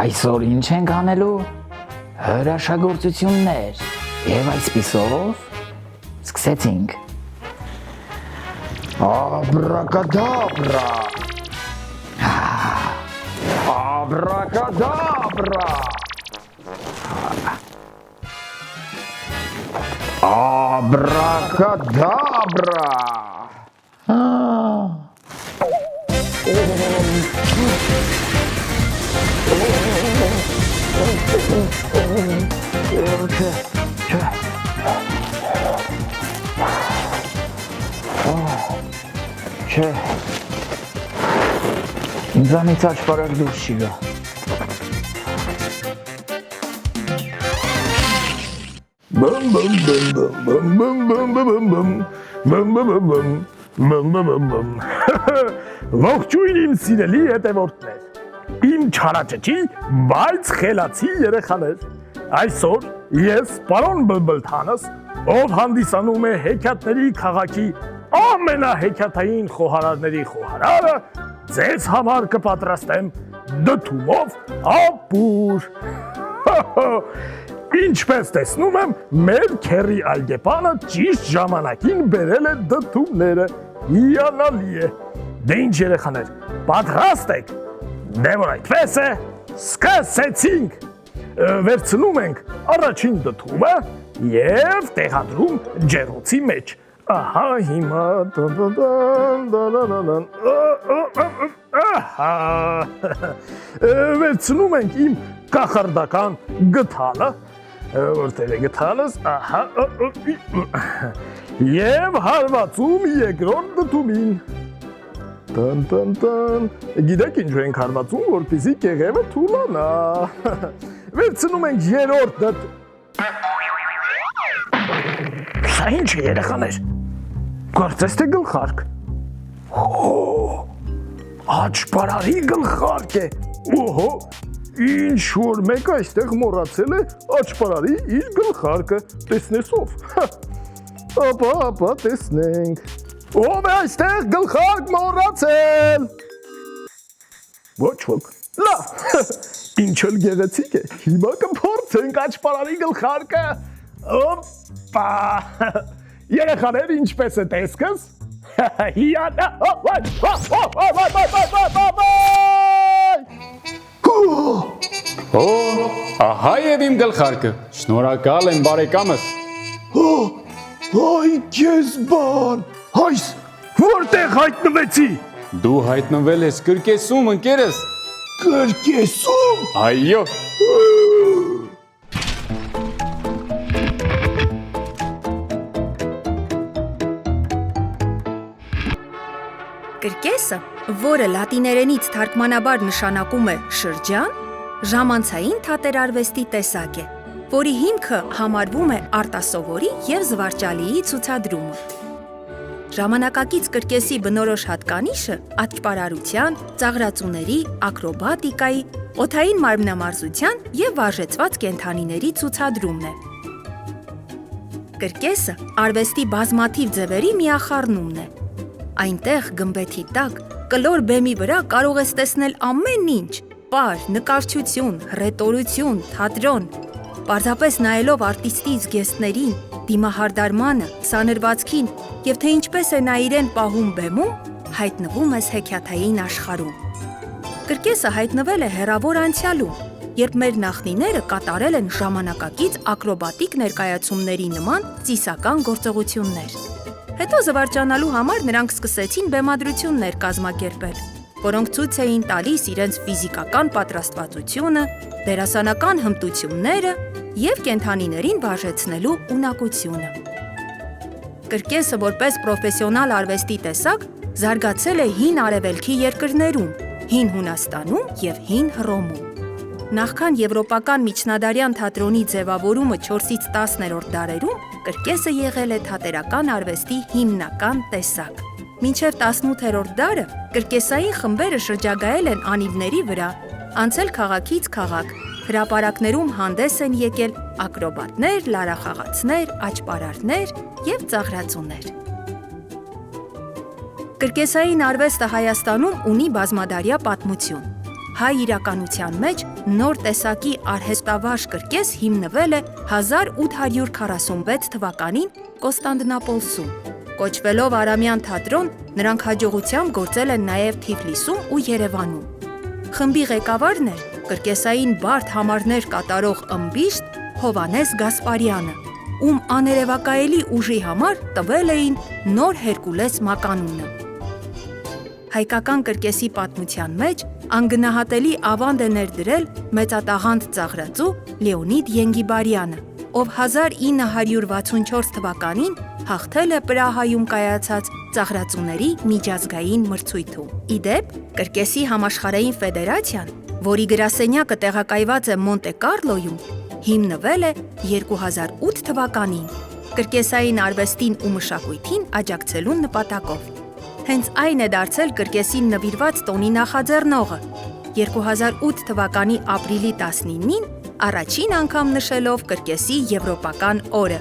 Այսօր ինչ ենք անելու, հրաշագործություններ և այսպիսով սկսեցինք։ Աբրակադաբրա, աբրակադաբրա, աբրակադաբրա, Չէ, ինձանից աչպարակ դուրս չի գա։ Ողջույն իմ սիրելի հետևորդներ, իմ չարաճճի, բայց խելացի երեխաներ, այսօր ես պարոն Բլբլթանս, ով հանդիսանում է հեքիաթների քաղաքի ամենահեքիաթային խոհարարների խոհարարը, ձեզ համար կպատրաստեմ դդումով ապուր։ Ինչպես տեսնում եմ, մեր քերի այգեպանը ճիշտ ժամանակին բերել է դդումները, հիանալի է։ Դե ինչ երեխաներ, պատրաստ եք, դե որ այդպես է, սկսեցինք, վերցնում ենք առաջին դդումը և տեղադրում ջեռոցի մեջ, ահա հիմա վերցնում ենք իմ կախարդական գդալը, որտեղ է գդալս, ահա և հարվածում երկրորդ դդումին, գիտեք ինչու ենք հարվածում, որպեսզի կեղևը թուլանա, վերցնում ենք երրորդ դդում, սա ինչ է երեխաներ, կարծես թե գլխարկ, աչպարարի գլխարկ է, օհո, ինչ որ մեկ այստեղ մոռացել է աչպարարի իր գլխարկը, տեսնես ով, ապա տեսնենք, ով է այստեղ գլխարկ մոռացել, ոչ ոք, լավ, ինչ էլ գեղեցիկ է, հիմա կփորձենք աչպարարի գլխարկը, օպա, երեխաներ ինչպես է տեսքս, հիանա, ահա և իմ գլխարկը, շնորհակալ եմ բարեկամս։ Այ քեզ բան, այս որտեղ հայտնվեցի։ Դու հայտնվել ես կրկեսում ընկերս։ Կրկեսում։ Այո։ Կրկեսը, որը լատիներենից թարգմանաբար նշանակում է շրջան, ժամանցային թատերարվեստի տեսակ է, որի հիմքը համարվում է արտասովորի և զվարճալիի ցուցադրումը։ Ժամանակակից կրկեսի բնորոշ հատկանիշը աճպարարության, ծաղրածուների, ակրոբատիկայի, օդային մարմնամարզության և վարժեցված կենդանիների ցուցադրումն է։ Կրկեսը արվեստի բազմաթիվ ձևերի միախառնումն է։ Այնտեղ գմբեթի տակ, կլոր բեմի վրա կարող ես տեսնել ամեն ինչ, պար, նկարչություն, հռետորություն, թատրոն, պարզապես նայելով արտիստի զգեստներին, դիմահարդարմանը, սանրվածքին և թե ինչպես է նա իրեն պահում բեմում, հայտնվում ես հեքիաթային աշխարհում։ Կրկեսը հայտնվել է հեռավոր անցյալում, երբ մեր նախնիները կատարել են ժամանակակից ակրոբատիկ ներկայացումների նման ծիսական գործողություններ։ Հետո զվարճանալու համար նրանք սկսեցին բեմադրություններ կազմակերպել, որոնք ցույց էին տալիս իրենց ֆիզիկական պատրաստվածությունը, դերասանական հմտությունները և կենդանիներին վարժեցնելու ունակությունը։ Կրկեսը որպես պրոֆեսիոնալ արվեստի տեսակ զարգացել է հին արևելքի երկրներում, հին Հունաստանում և հին Հռոմում։ Նախքան եվրոպական միջնադարյան թատրոնի ձևավորումը 4-ից 10-րդ դարերում կրկեսը եղել է թատերական արվեստի հիմնական տեսակ։ Մինչև 18-րդ դարը կրկեսային խմբերը շրջագայել են անիվների վրա, անցել քաղաքից քաղաք, հրապարակներում հանդես են եկել ակրոբատներ, լարախաղացներ, աճպարարներ և ծաղրածուներ։ Կրկեսային արվեստը Հայաստանում ունի բազմադարյա պատմություն։ հայ իրականության մեջ նոր տեսակի արհեստավարժ կրկես հիմնվել է 1846 թվականին Կոստանդնապոլսում։ Կոչվելով Արամյան թատրոն, նրանք հաջողությամբ գործել են նաև Թիֆլիսում ու Երևանում։ Խմբի ղեկավարն էր կրկեսային բարդ համարներ կատարող ըմբիշտ Հովհաննես Գասպարյանը, ում աներևակայելի ուժի համար տվել էին նոր Հերկուլես մականունը։ Հայկական կրկեսի պատմության մեջ անգնահատելի ավանդ է ներդրել մեծատաղանդ ծաղրածու Լեոնիդ Ենգիբարյանը, ով 1964 թվականին հաղթել է Պրահայում կայացած ծաղրածուների միջազգային մրցույթում։ Ի դեպ, կրկեսի համաշխարհային ֆեդերացիան, որի գրասենյակը տեղակայված է Մոնտե Կարլոյում, հիմնվել է 2008 թվականին կրկեսային արվեստին ու մշակույթին աջակցելու նպատակով։ Հենց այն է դարձել կրկեսին նվիրված տոնի նախաձեռնողը, 2008 թվականի ապրիլի 19-ին առաջին անգամ նշելով կրկեսի եվրոպական օրը,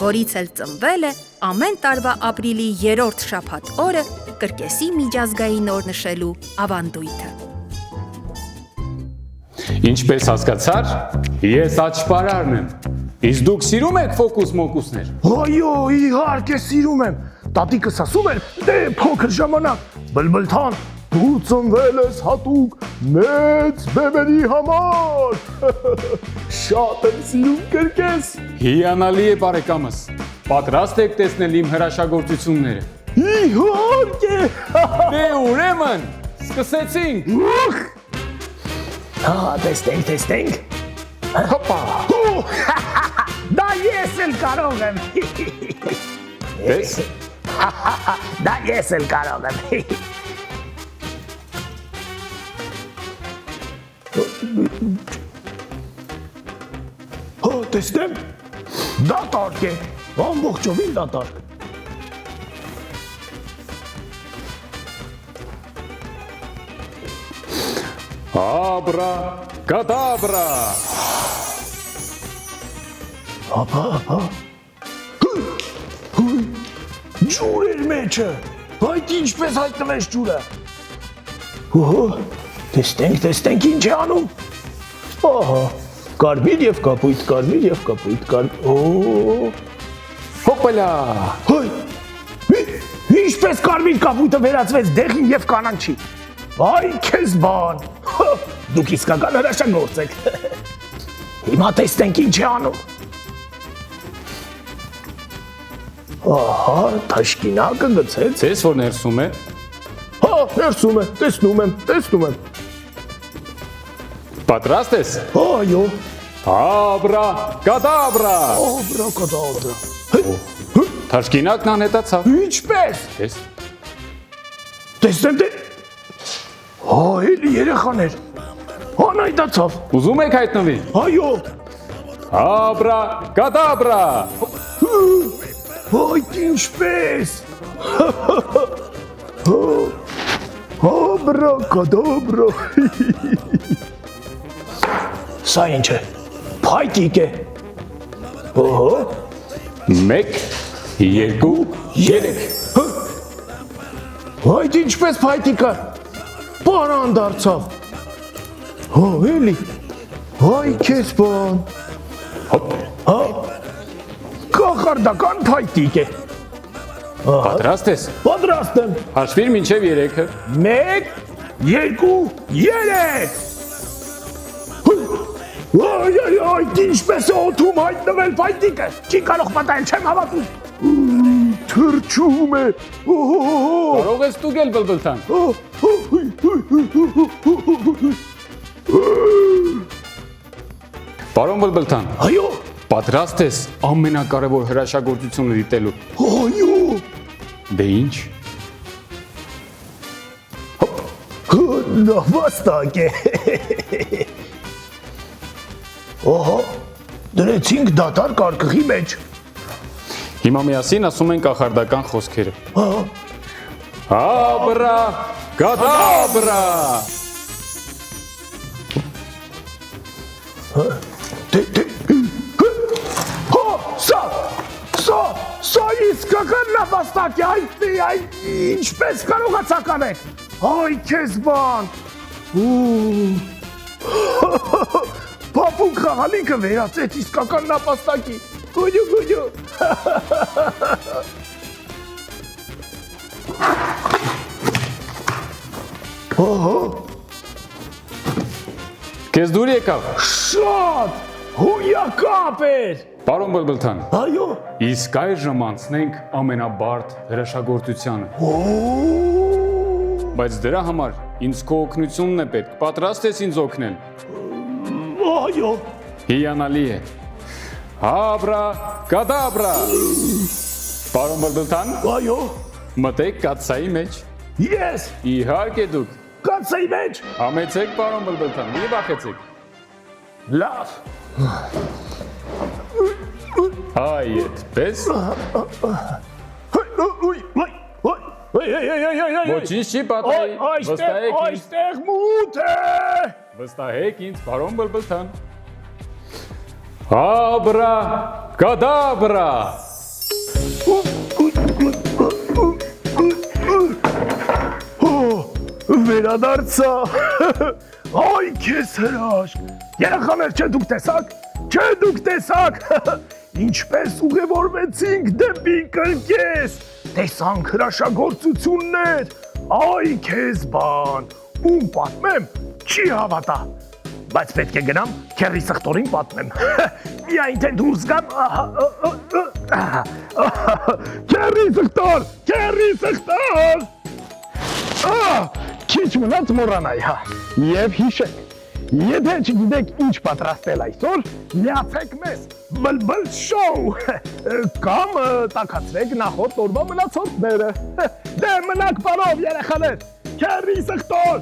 որից էլ ծնվել է ամեն տարվա ապրիլի 3-րդ շաբաթ օրը կրկեսի միջազգային օր նշելու ավանդույթը։ Ինչպես հասկացար, ես աճպարարն եմ։ Իսկ դուք սիրում եք ֆոկուս մոկուսներ։ Այո, իհարկե սիրում եմ։ Տատիկս ասում էր, դե փոքր ժամանակ, բլբլթան, դու ծնվել ես հատուկ մեծ բեմերի համար։ Շատ եմ սիրում կրկես։ Հիանալի է բարեկամս։ Պատրաստ եք տեսնել իմ հրաշագործությունները։ Իհարկե։ Դե ուրեմն, սկսեցինք։ Հա, տեսնենք։ Հոպա։ Դա ես էլ կարող եմ։ Տես։ Դա ես էլ կարող եմ։ Հո, տեսնեմ։ Դատարկ է։ Ամբողջովին դատարկ։ Աբրա, կադաբրա։ Ապա։ Ջուր էր մեջը, այդ ինչպես հայտնվեց ջուրը։ Օհո, տեսնենք ինչ է անում։ Ահա, կարմիր և կապույտ, Հոպալա։ Հոյ, ինչպես կարմիր կապույտը վերածվեց դեղին և կանանչի։ Այ քեզ բան, դուք իսկական հրաշագործ եք։ Հիմա տեսնենք ինչ է անում։ Ահա, թաշկինակը գցեց։ Ձեզ որ ներսում է։ Հա, ներսում է, տեսնում եմ։ Պատրաստ ես։ Այո, Աբրա, կադաբրա։ աբրակադաբրա։ Թաշկինակն անհետացավ։ Ինչպես։ Տես։ Տեսնեմ դե։ Հա, էլի երեխաներ։ Անայդացավ։ Ուզում եք հայտնվի։ Այո։ Աբրա, կադաբրա։ Այդ ինչպես։ Աբրակադաբրա։ Սա ինչ է։ Փայտիկ է։ Օհո։ 1, 2, 3։ Այդ ինչպես փայտիկը։ Պարան դարձավ։ Հո, էլի։ Այ քեզ բան։ Հոպ։ Հա։ Կախարդական փայտիկ է։ Պատրաստ ես։ Պատրաստ եմ։ Հաշվիր մինչև 3-ը։ 1, 2, 3։ Այ, ինչպես է օդում հայտնվել փայտիկը։ Չի կարող պատահել, չեմ հավատում։ Թրջում է։ Կարող ես ստուգել բլբլթան։ Պարոն բլբլթան, Այո, պատրաստ ես ամենակարևոր հրաշագործությունը դիտելու։ այո։ Դե ինչ։ Նավաստակ է։ Ահա, դրեցինք դատար կարկղի մեջ։ Հիմա միասին ասում են կախարդական խոսքերը։ Ահա, Աբրա, կադաբրա։ Սա իսկական նավաստակ է, այդ ինչպես կարողացաք անել։ Այ քեզ բան, Պապուկ խաղալիքը վերածեց իսկական նապաստակի։ Գույո։ Քեզ դուր եկավ։ Շատ հույակապ էր։ Պարոն Բլբլթան, Այո։ իսկ այժմ անցնենք ամենաբարդ հրաշագործությանը։ Բայց դրա համար ինձ քո օգնությունն է պետք։ Պատրաստ ես ինձ օգնել։ Այո։ Հիանալի է։ Աբրա, կադաբրա։ Պարոն Բլբլթան, Այո։ մտեք կաթսայի մեջ։ Ես Իհարկե դուք։ կացայի մեջ։ Համեցեք, պարոն Բլբլթան, մի վախեցեք։ Լավ։ Այ այդպես։ Ոչինչ չի պատահի։ Վստահեք ինձ։ Այստեղ մութ է։ Վստահեք ինձ, պարոն Բլբլթան։ Աբրա, կադաբրա։ Վերադարձա։ Այ քեզ հրաշք։ Երեխաներ, չէ դուք տեսաք։ Չէ դուք տեսաք։ Ինչպես ուղևորվեցինք դեպի կրկես։ Տեսանք հրաշագործություններ։ Այ քեզ բան։ Ում պատմեմ, չի հավատա։ Բայց պետք է գնամ քերի սխտորին պատմեմ։ Միայն թե դուրս գամ։ Քերի սխտոր։ Քիչ մնաց մոռանայի, հա։ Եվ հիշեք, եթե չգիտեք ինչ պատրաստել այսօր, միացեք մեզ Բլբլ շոու կամ տաքացրեք նախորդ օրվա մնացորդները։ Դե մնաք բարով երեխաներ։ Քերի սխտոր։